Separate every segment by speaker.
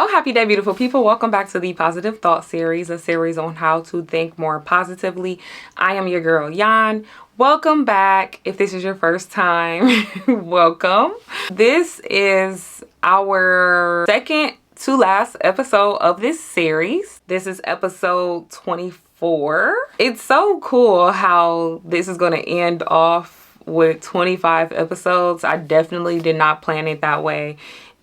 Speaker 1: Hello, happy day, beautiful people. Welcome back to the Positive Thought series, a series on how to think more positively. I am your girl, Yan. Welcome back. If this is your first time, welcome. This is our second to last episode of this series. This is episode 24. It's so cool how this is going to end off with 25 episodes. I definitely did not plan it that way.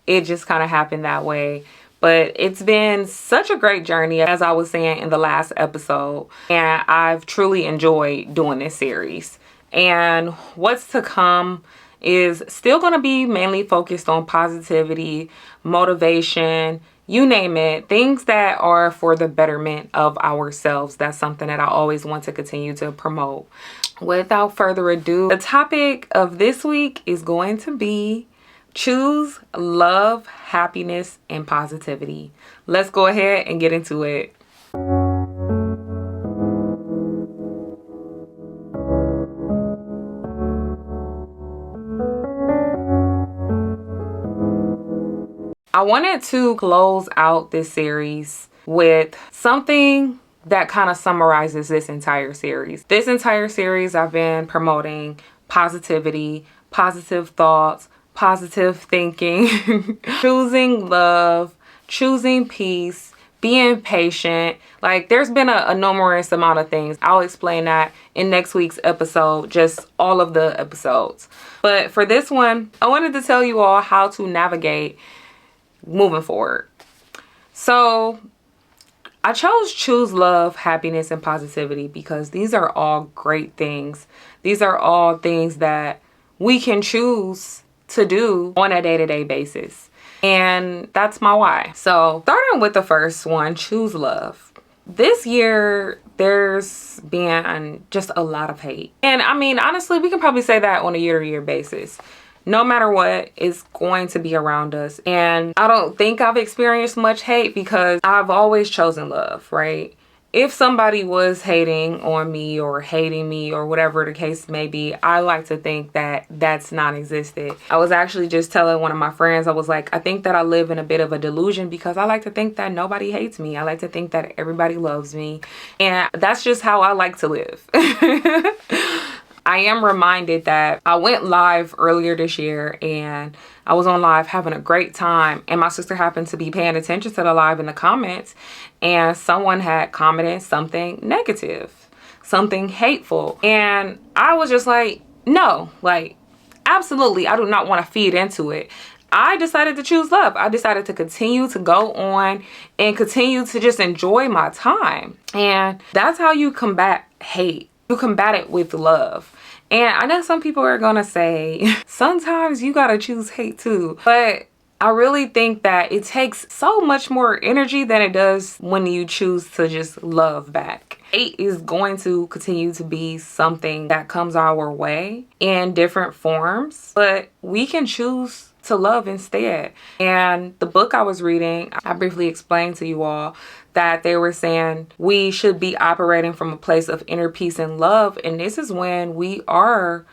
Speaker 1: It just kind of happened that way. But it's been such a great journey, as I was saying in the last episode. And I've truly enjoyed doing this series. And what's to come is still going to be mainly focused on positivity, motivation, you name it. Things that are for the betterment of ourselves. That's something that I always want to continue to promote. Without further ado, the topic of this week is going to be choose love, happiness, and positivity. Let's go ahead and get into it. I wanted to close out this series with something that kind of summarizes this entire series. This entire series, I've been promoting positivity, positive thoughts, positive thinking, choosing love, choosing peace, being patient. Like, there's been a numerous amount of things. I'll explain that in next week's episode, just all of the episodes. But for this one, I wanted to tell you all how to navigate moving forward. So I chose choose love, happiness, and positivity because these are all great things. These are all things that we can choose to do on a day-to-day basis. And that's my why. So starting with the first one, choose love. This year, there's been just a lot of hate. And I mean, honestly, we can probably say that on a year-to-year basis. No matter what, it's going to be around us. And I don't think I've experienced much hate because I've always chosen love, right? If somebody was hating on me or hating me or whatever the case may be, I like to think that that's non-existent. I was actually just telling one of my friends, I was like, I think that I live in a bit of a delusion because I like to think that nobody hates me. I like to think that everybody loves me. And that's just how I like to live. I am reminded that I went live earlier this year and I was on live having a great time, and my sister happened to be paying attention to the live in the comments, and someone had commented something negative, something hateful. And I was just like, no, like, absolutely, I do not want to feed into it. I decided to choose love. I decided to continue to go on and continue to just enjoy my time. And that's how you combat hate. You combat it with love. And I know some people are going to say, sometimes you got to choose hate too. But I really think that it takes so much more energy than it does when you choose to just love back. Hate is going to continue to be something that comes our way in different forms, but we can choose to love instead. And the book I was reading, I briefly explained to you all that they were saying we should be operating from a place of inner peace and love. And this is when we are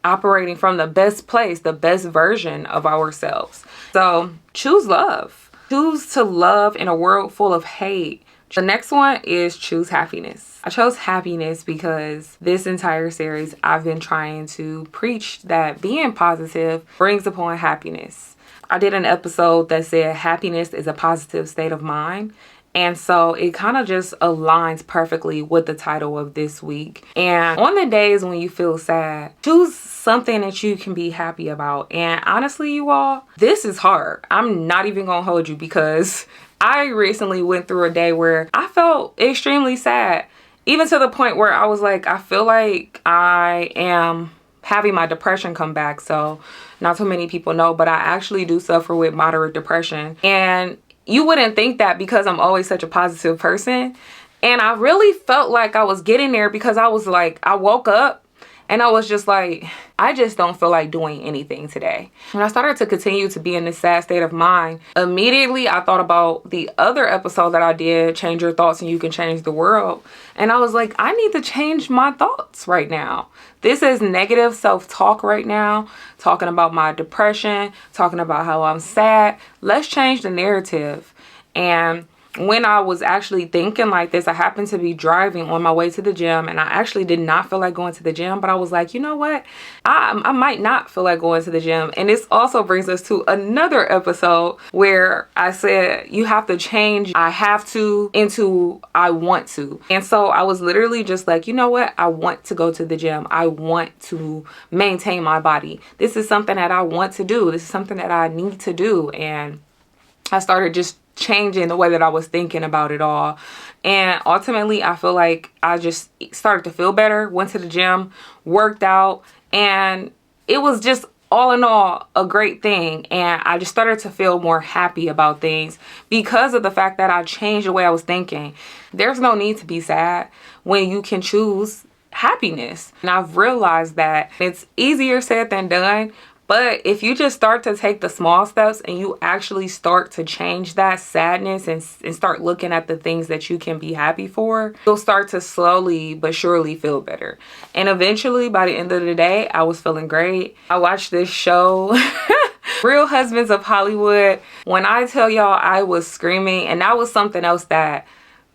Speaker 1: operating from the best place, the best version of ourselves. So choose love. Choose to love in a world full of hate. The next one is choose happiness. I chose happiness because this entire series I've been trying to preach that being positive brings upon happiness. I did an episode that said happiness is a positive state of mind. And so it kind of just aligns perfectly with the title of this week. And on the days when you feel sad, choose something that you can be happy about. And honestly, you all, this is hard. I'm not even gonna hold you because I recently went through a day where I felt extremely sad, even to the point where I was like, I feel like I am having my depression come back. So not too many people know, but I actually do suffer with moderate depression. And you wouldn't think that because I'm always such a positive person. And I really felt like I was getting there because I was like, I woke up and I was just like, I just don't feel like doing anything today. When I started to continue to be in this sad state of mind, immediately I thought about the other episode that I did, Change Your Thoughts and You Can Change the World. And I was like, I need to change my thoughts right now. This is negative self-talk right now, talking about my depression, talking about how I'm sad. Let's change the narrative. And when I was actually thinking like this, I happened to be driving on my way to the gym, and I actually did not feel like going to the gym, but I was like, you know what? I might not feel like going to the gym. And this also brings us to another episode where I said you have to change I have to into I want to. And so I was literally just like, you know what? I want to go to the gym. I want to maintain my body. This is something that I want to do. This is something that I need to do. And I started just changing the way that I was thinking about it all. And ultimately, I feel like I just started to feel better, went to the gym, worked out, and it was just all in all a great thing. And I just started to feel more happy about things because of the fact that I changed the way I was thinking. There's no need to be sad when you can choose happiness. And I've realized that it's easier said than done. But if you just start to take the small steps and you actually start to change that sadness and start looking at the things that you can be happy for, you'll start to slowly but surely feel better. And eventually, by the end of the day, I was feeling great. I watched this show, Real Husbands of Hollywood. When I tell y'all I was screaming, and that was something else that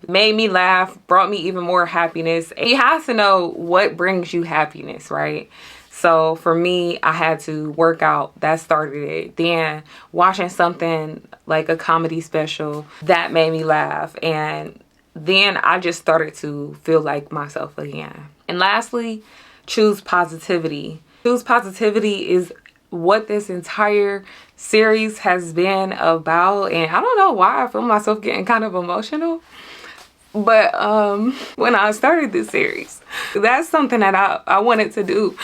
Speaker 1: made me laugh, brought me even more happiness. And you have to know what brings you happiness, right? So for me, I had to work out. That started it. Then watching something like a comedy special, that made me laugh. And then I just started to feel like myself again. And lastly, choose positivity. Choose positivity is what this entire series has been about. And I don't know why I feel myself getting kind of emotional. But when I started this series, that's something that I wanted to do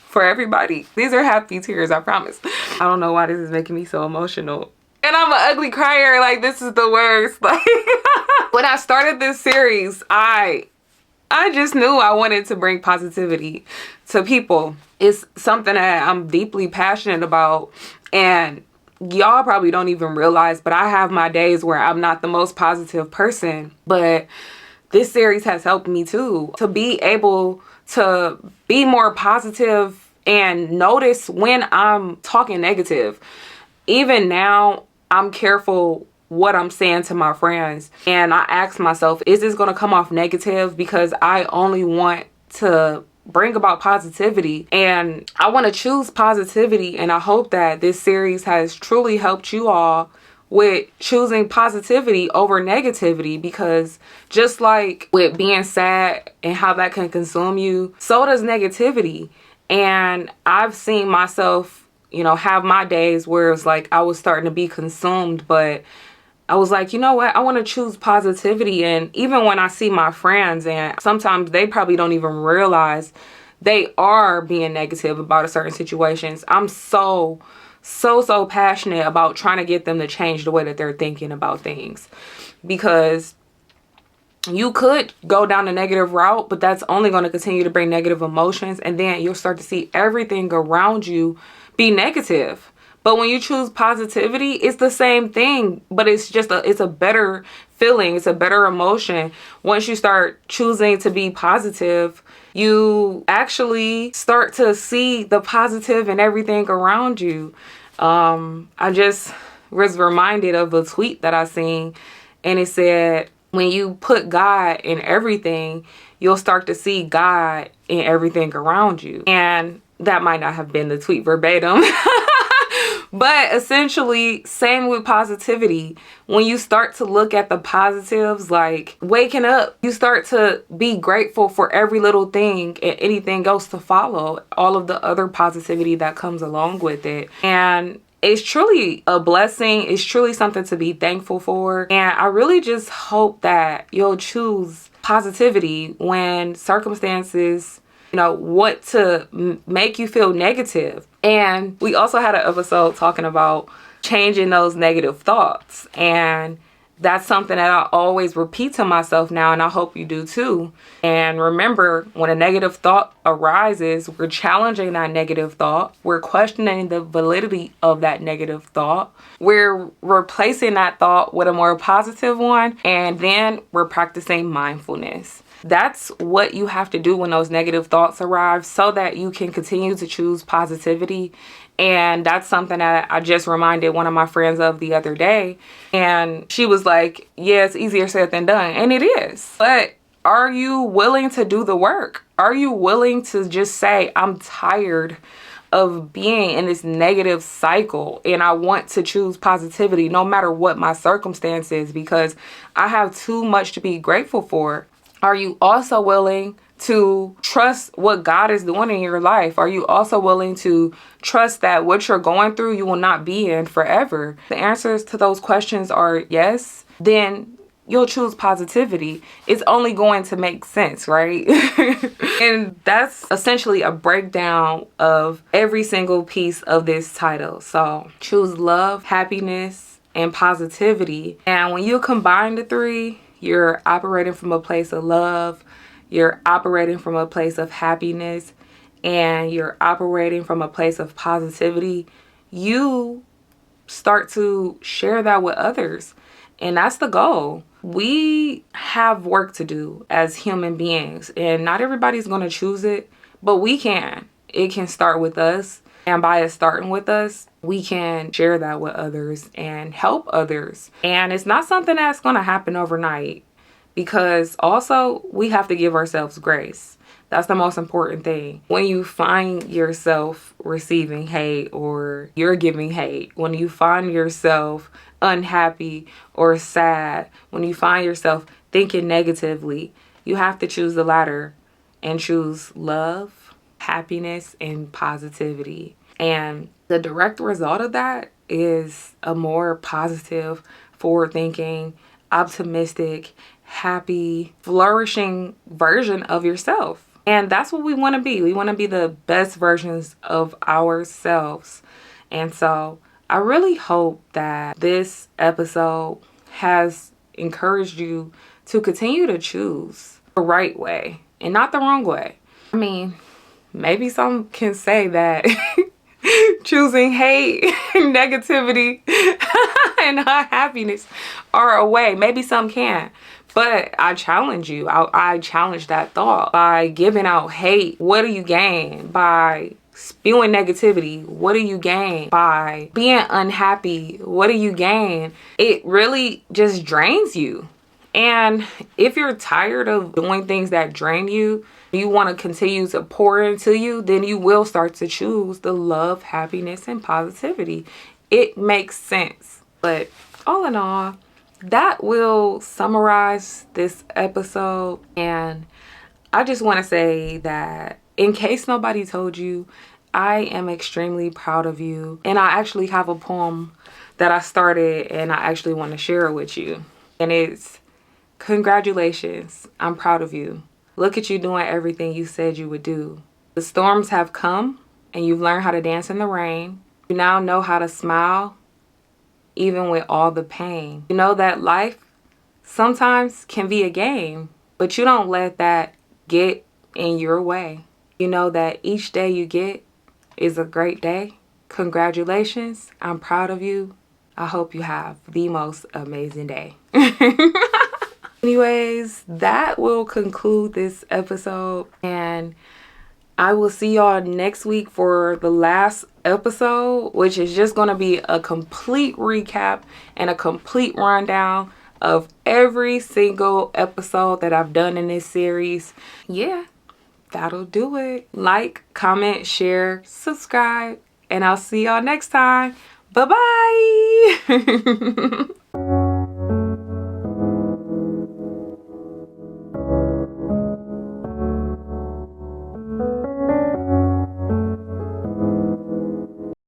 Speaker 1: for everybody. These are happy tears, I promise. I don't know why this is making me so emotional. And I'm an ugly crier, like this is the worst. Like when I started this series, I just knew I wanted to bring positivity to people. It's something that I'm deeply passionate about, and y'all probably don't even realize, but I have my days where I'm not the most positive person. But this series has helped me too, to be able to be more positive and notice when I'm talking negative. Even now, I'm careful what I'm saying to my friends. And I ask myself, is this going to come off negative? Because I only want to bring about positivity, and I want to choose positivity. And I hope that this series has truly helped you all with choosing positivity over negativity, because just like with being sad and how that can consume you, so does negativity. And I've seen myself, have my days where it's like I was starting to be consumed, but I was like, you know what? I want to choose positivity. And even when I see my friends, and sometimes they probably don't even realize they are being negative about a certain situations, I'm so passionate about trying to get them to change the way that they're thinking about things. Because you could go down the negative route, but that's only going to continue to bring negative emotions. And then you'll start to see everything around you be negative. But when you choose positivity, it's the same thing, but it's just it's a better feeling. It's a better emotion. Once you start choosing to be positive, you actually start to see the positive in everything around you. I just was reminded of a tweet that I seen, and it said, when you put God in everything, you'll start to see God in everything around you. And that might not have been the tweet verbatim. But essentially, same with positivity. When you start to look at the positives, like waking up, you start to be grateful for every little thing, and anything else to follow, all of the other positivity that comes along with it. And it's truly a blessing. It's truly something to be thankful for. And I really just hope that you'll choose positivity when circumstances, want to make you feel negative. And we also had an episode talking about changing those negative thoughts. And that's something that I always repeat to myself now, and I hope you do too. And remember, when a negative thought arises, we're challenging that negative thought. We're questioning the validity of that negative thought. We're replacing that thought with a more positive one. And then we're practicing mindfulness. That's what you have to do when those negative thoughts arrive, so that you can continue to choose positivity And that's something that I just reminded one of my friends of the other day. And she was like, yeah, it's easier said than done. And it is. But are you willing to do the work? Are you willing to just say, I'm tired of being in this negative cycle and I want to choose positivity no matter what my circumstance is, because I have too much to be grateful for? Are you also willing to trust what God is doing in your life? Are you also willing to trust that what you're going through, you will not be in forever? The answers to those questions are yes. Then you'll choose positivity. It's only going to make sense, right? And that's essentially a breakdown of every single piece of this title. So choose love, happiness, and positivity. And when you combine the three, you're operating from a place of love, you're operating from a place of happiness, and you're operating from a place of positivity. You start to share that with others. And that's the goal. We have work to do as human beings, and not everybody's going to choose it, but we can. It can start with us. And by it starting with us, we can share that with others and help others. And it's not something that's going to happen overnight, because also we have to give ourselves grace. That's the most important thing. When you find yourself receiving hate or you're giving hate, when you find yourself unhappy or sad, when you find yourself thinking negatively, you have to choose the latter and choose love, happiness, and positivity. And the direct result of that is a more positive, forward-thinking, optimistic, happy, flourishing version of yourself. And that's what we want to be. We want to be the best versions of ourselves. And so I really hope that this episode has encouraged you to continue to choose the right way and not the wrong way. I mean, maybe some can say that choosing hate, negativity, and unhappiness are a way. Maybe some can. But I challenge you. I challenge that thought. By giving out hate, what do you gain? By spewing negativity, what do you gain? By being unhappy, what do you gain? It really just drains you. And if you're tired of doing things that drain you, you want to continue to pour into you, then you will start to choose the love, happiness, and positivity. It makes sense. But all in all, that will summarize this episode. And I just want to say that in case nobody told you, I am extremely proud of you. And I actually have a poem that I started and I actually want to share it with you. And it's, congratulations, I'm proud of you. Look at you doing everything you said you would do. The storms have come and you've learned how to dance in the rain. You now know how to smile even with all the pain. You know that life sometimes can be a game, but you don't let that get in your way. You know that each day you get is a great day. Congratulations. I'm proud of you. I hope you have the most amazing day. Anyways, that will conclude this episode, and I will see y'all next week for the last episode, which is just going to be a complete recap and a complete rundown of every single episode that I've done in this series. Yeah, that'll do it. Like, comment, share, subscribe, and I'll see y'all next time. Bye-bye.